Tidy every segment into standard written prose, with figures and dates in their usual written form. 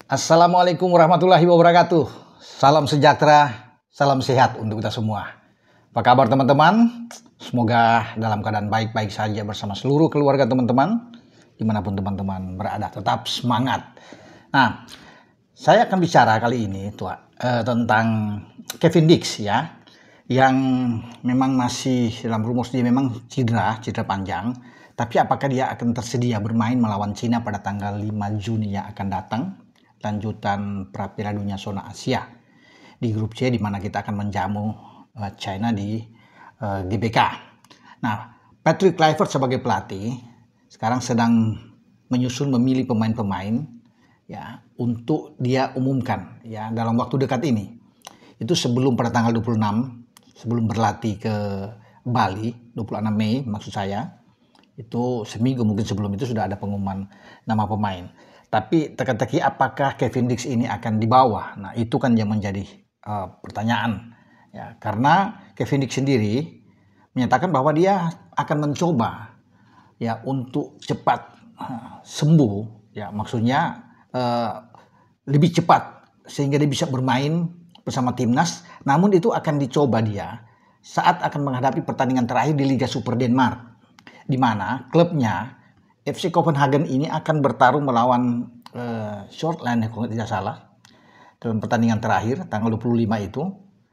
Assalamualaikum warahmatullahi wabarakatuh. Salam sejahtera, salam sehat untuk kita semua. Apa kabar teman-teman? Semoga dalam keadaan baik-baik saja bersama seluruh keluarga teman-teman, dimanapun teman-teman berada. Tetap semangat. Nah, saya akan bicara kali ini tentang Kevin Dix ya, yang memang masih dalam rumor dia memang cedera panjang. Tapi apakah dia akan tersedia bermain melawan Cina pada tanggal 5 Juni yang akan datang? Lanjutan pra Piala Dunia zona Asia di grup C, di mana kita akan menjamu China di GBK. Nah, Patrick Kluivert sebagai pelatih sekarang sedang memilih pemain-pemain ya untuk dia umumkan ya dalam waktu dekat ini. Itu sebelum pada tanggal 26, sebelum berlatih ke Bali, 26 Mei maksud saya. Itu seminggu mungkin sebelum itu sudah ada pengumuman nama pemain. Tapi teka-teki apakah Kevin Dix ini akan dibawa? Nah, itu kan yang menjadi pertanyaan. Ya, karena Kevin Dix sendiri menyatakan bahwa dia akan mencoba ya untuk cepat sembuh. Ya, maksudnya lebih cepat sehingga dia bisa bermain bersama timnas. Namun itu akan dicoba dia saat akan menghadapi pertandingan terakhir di Liga Super Denmark, di mana klubnya FC Copenhagen ini akan bertarung melawan Shortland kalau tidak salah dalam pertandingan terakhir tanggal 25 itu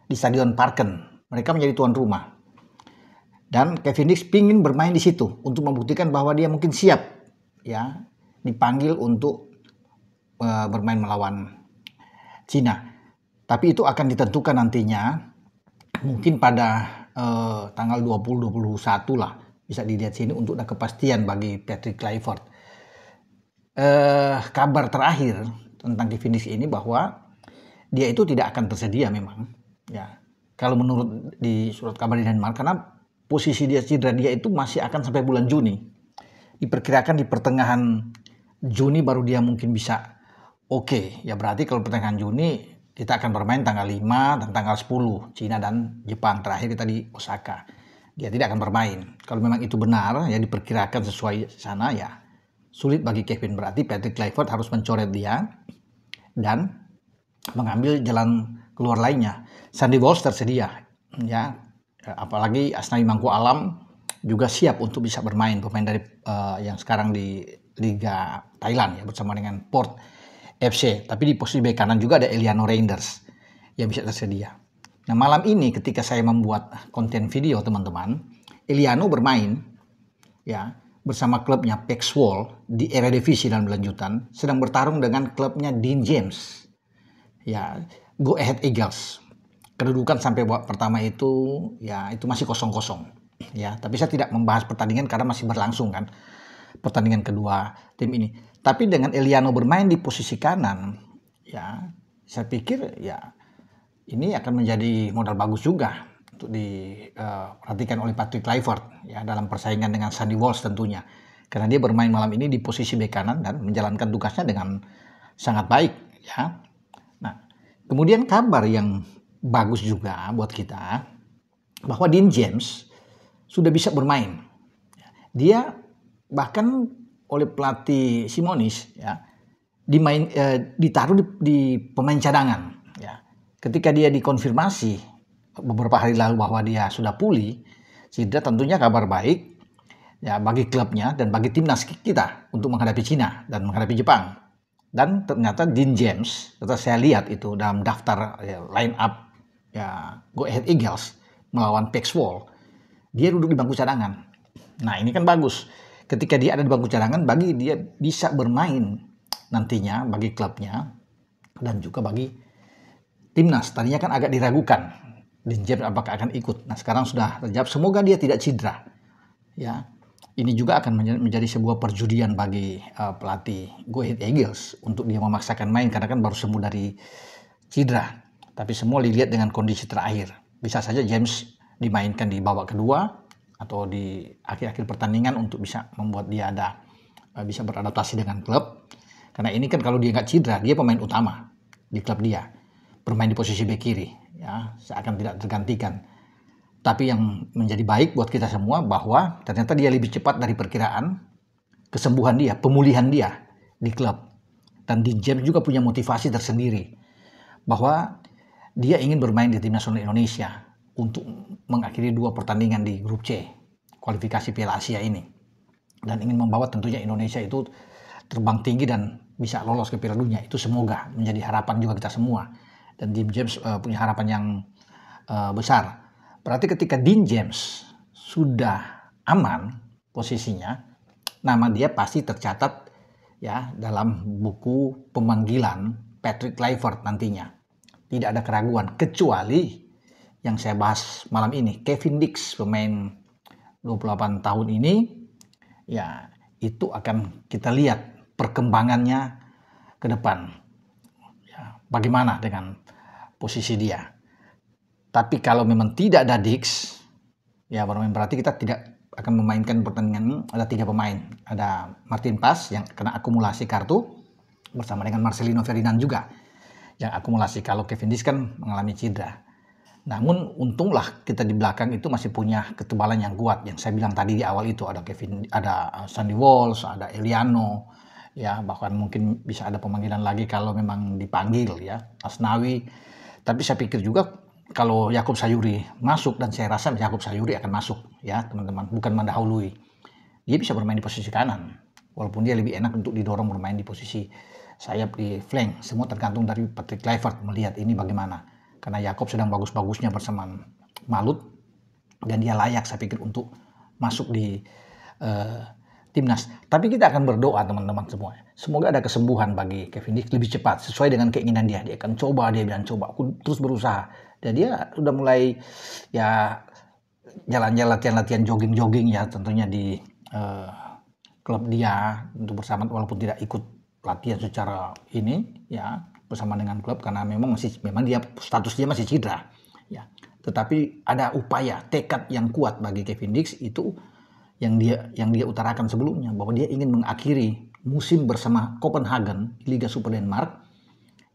di Stadion Parken. Mereka menjadi tuan rumah. Dan Kevin Dix ingin bermain di situ untuk membuktikan bahwa dia mungkin siap ya dipanggil untuk bermain melawan Cina. Tapi itu akan ditentukan nantinya mungkin pada tanggal 20-21 lah. Bisa dilihat sini untuk ada kepastian bagi Patrick Kluivert. Kabar terakhir tentang Kevin Dix ini bahwa dia itu tidak akan tersedia memang. Ya, kalau menurut di surat kabar di Denmark, karena posisi dia cedera dia itu masih akan sampai bulan Juni. Diperkirakan di pertengahan Juni baru dia mungkin bisa oke. Ya berarti kalau pertengahan Juni kita akan bermain tanggal 5 dan tanggal 10. Cina dan Jepang terakhir kita di Osaka. Dia tidak akan bermain. Kalau memang itu benar, ya diperkirakan sesuai sana, ya sulit bagi Kevin. Berarti Patrick Kluivert harus mencoret dia dan mengambil jalan keluar lainnya. Sandy Walsh tersedia, ya. Apalagi Asnawi Mangku Alam juga siap untuk bisa bermain, pemain dari yang sekarang di Liga Thailand ya bersama dengan Port FC. Tapi di posisi bek kanan juga ada Eliano Reinders yang bisa tersedia. Nah, malam ini ketika saya membuat konten video teman-teman, Eliano bermain ya bersama klubnya PEC Zwolle di Eredivisie dan berlanjutan, sedang bertarung dengan klubnya Dean James. Ya, Go Ahead Eagles. Kedudukan sampai babak pertama itu ya itu masih 0-0. Ya, tapi saya tidak membahas pertandingan karena masih berlangsung kan pertandingan kedua tim ini. Tapi dengan Eliano bermain di posisi kanan, ya saya pikir ya ini akan menjadi modal bagus juga untuk diperhatikan oleh Patrick Kluivert ya dalam persaingan dengan Sandy Walsh tentunya. Karena dia bermain malam ini di posisi bek kanan dan menjalankan tugasnya dengan sangat baik ya. Nah, kemudian kabar yang bagus juga buat kita bahwa Dean James sudah bisa bermain. Dia bahkan oleh pelatih Simonis ya ditaruh di pemain cadangan ya. Ketika dia dikonfirmasi beberapa hari lalu bahwa dia sudah pulih cedera, tentunya kabar baik ya bagi klubnya dan bagi timnas kita untuk menghadapi Cina dan menghadapi Jepang. Dan ternyata Dean James, setelah saya lihat itu dalam daftar line up ya Go Ahead Eagles melawan PEC Zwolle, dia duduk di bangku cadangan. Nah, ini kan bagus. Ketika dia ada di bangku cadangan, bagi dia bisa bermain nantinya bagi klubnya dan juga bagi timnas. Tadinya kan agak diragukan Dean James apakah akan ikut. Nah, sekarang sudah terjawab. Semoga dia tidak cedera. Ya, ini juga akan menjadi sebuah perjudian bagi pelatih Go Ahead Eagles untuk dia memaksakan main karena kan baru sembuh dari cedera. Tapi semua dilihat dengan kondisi terakhir. Bisa saja James dimainkan di babak kedua atau di akhir-akhir pertandingan untuk bisa membuat dia bisa beradaptasi dengan klub. Karena ini kan kalau dia nggak cedera, dia pemain utama di klub dia. Bermain di posisi bek kiri, ya seakan tidak tergantikan. Tapi yang menjadi baik buat kita semua bahwa ternyata dia lebih cepat dari perkiraan kesembuhan dia, pemulihan dia di klub. Dan Dean James juga punya motivasi tersendiri bahwa dia ingin bermain di tim nasional Indonesia untuk mengakhiri 2 pertandingan di grup C kualifikasi Piala Asia ini, dan ingin membawa tentunya Indonesia itu terbang tinggi dan bisa lolos ke Piala Dunia. Itu semoga menjadi harapan juga kita semua, dan Dean James punya harapan yang besar. Berarti ketika Dean James sudah aman posisinya, nama dia pasti tercatat ya dalam buku pemanggilan Patrick Kluivert nantinya. Tidak ada keraguan, kecuali yang saya bahas malam ini, Kevin Dix, pemain 28 tahun ini, ya itu akan kita lihat perkembangannya ke depan. Ya, bagaimana dengan posisi dia. Tapi kalau memang tidak ada Dix, ya berarti kita tidak akan memainkan pertandingan. Ada 3 pemain, ada Martin Paz yang kena akumulasi kartu bersama dengan Marcelino Ferdinand juga yang akumulasi, kalau Kevin Dix kan mengalami cedera. Namun untunglah kita di belakang itu masih punya ketebalan yang kuat, yang saya bilang tadi di awal itu, ada Sandy Walsh, ada Eliano, ya bahkan mungkin bisa ada pemanggilan lagi kalau memang dipanggil ya, Asnawi. Tapi saya pikir juga kalau Yakub Sayuri masuk, dan saya rasa Yakub Sayuri akan masuk ya teman-teman, bukan mendahului. Dia bisa bermain di posisi kanan, walaupun dia lebih enak untuk didorong bermain di posisi sayap di flank. Semua tergantung dari Patrick Kluivert melihat ini bagaimana. Karena Yakob sedang bagus-bagusnya bersama Malut, dan dia layak saya pikir untuk masuk di timnas. Tapi kita akan berdoa teman-teman semua. Semoga ada kesembuhan bagi Kevin Dix lebih cepat sesuai dengan keinginan dia. Dia akan coba, dia bilang coba, aku terus berusaha. Dan dia sudah mulai ya jalan-jalan, latihan jogging-jogging ya tentunya di klub dia untuk bersama, walaupun tidak ikut latihan secara ini ya bersama dengan klub karena memang dia status dia masih cedera ya. Tetapi ada upaya, tekad yang kuat bagi Kevin Dix itu yang dia utarakan sebelumnya, bahwa dia ingin mengakhiri musim bersama Copenhagen di Liga Super Denmark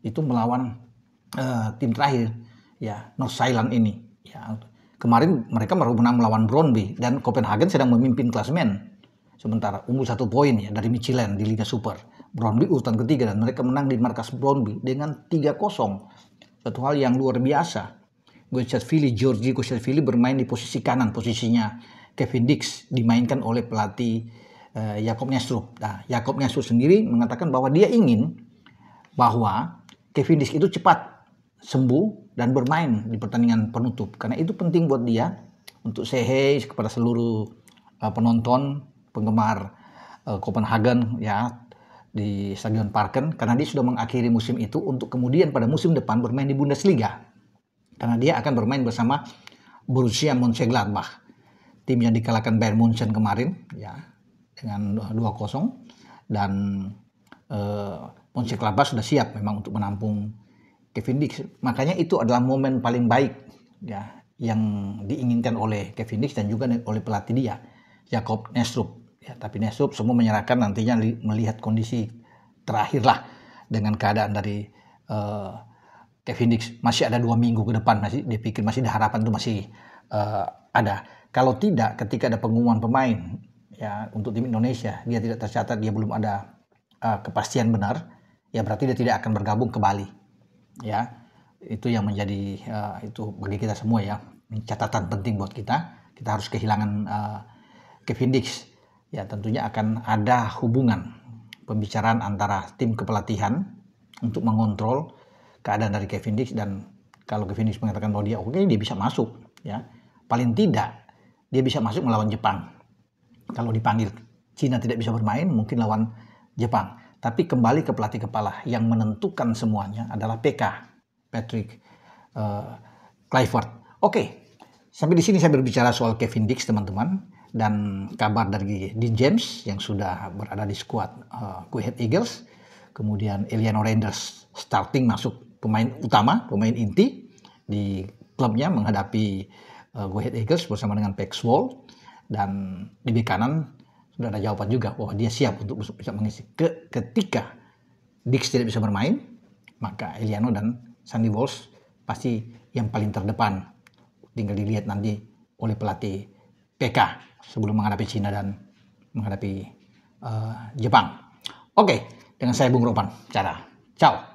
itu melawan tim terakhir ya, North Zealand ini ya. Kemarin mereka baru menang melawan Brøndby, dan Copenhagen sedang memimpin klasemen sementara unggul 1 poin ya dari Midtjylland di Liga Super. Brøndby urutan ketiga dan mereka menang di markas Brøndby dengan 3-0. Satu hal yang luar biasa. Georgi Gosciashvili bermain di posisi kanan, posisinya Kevin Dix dimainkan oleh pelatih Jakob Næstrup. Nah, Jakob Næstrup sendiri mengatakan bahwa dia ingin bahwa Kevin Dix itu cepat sembuh dan bermain di pertandingan penutup, karena itu penting buat dia untuk say hey kepada seluruh penonton penggemar Copenhagen ya di Stadion Parken, karena dia sudah mengakhiri musim itu untuk kemudian pada musim depan bermain di Bundesliga, karena dia akan bermain bersama Borussia Mönchengladbach, tim yang dikalahkan Bayern Munchen kemarin ya dengan 2-0, dan Mönchengladbach sudah siap memang untuk menampung Kevin Dix. Makanya itu adalah momen paling baik ya yang diinginkan oleh Kevin Dix dan juga oleh pelatih dia, Jakob Næstrup. Ya, tapi Næstrup semua menyerahkan nantinya melihat kondisi terakhir lah dengan keadaan dari Kevin Dix. Masih ada 2 minggu ke depan, masih dipikir masih ada harapan itu masih ada. Kalau tidak, ketika ada pengumuman pemain ya untuk tim Indonesia, dia tidak tercatat, dia belum ada kepastian benar, ya berarti dia tidak akan bergabung ke Bali. Ya, itu yang menjadi itu bagi kita semua ya, catatan penting buat kita. Kita harus kehilangan Kevin Dix. Ya, tentunya akan ada hubungan pembicaraan antara tim kepelatihan untuk mengontrol keadaan dari Kevin Dix, dan kalau Kevin Dix mengatakan bahwa dia oke, dia bisa masuk ya. Paling tidak dia bisa masuk melawan Jepang. Kalau dipanggil Cina tidak bisa bermain, mungkin lawan Jepang. Tapi kembali ke pelatih kepala, yang menentukan semuanya adalah PK, Patrick Kluivert. Oke, sampai di sini saya berbicara soal Kevin Dix teman-teman, dan kabar dari Dean James yang sudah berada di skuad Go Ahead Eagles. Kemudian Eliano Reinders starting, masuk pemain utama, pemain inti di klubnya menghadapi Go Ahead Eagles bersama dengan Pek Zwolle. Dan di bek kanan sudah ada jawaban juga bahwa dia siap untuk bisa mengisi. Ketika Dix tidak bisa bermain, maka Eliano dan Sandy Walsh pasti yang paling terdepan. Tinggal dilihat nanti oleh pelatih PK sebelum menghadapi Cina dan menghadapi Jepang. Oke, dengan saya Bung Ropan. Ciao.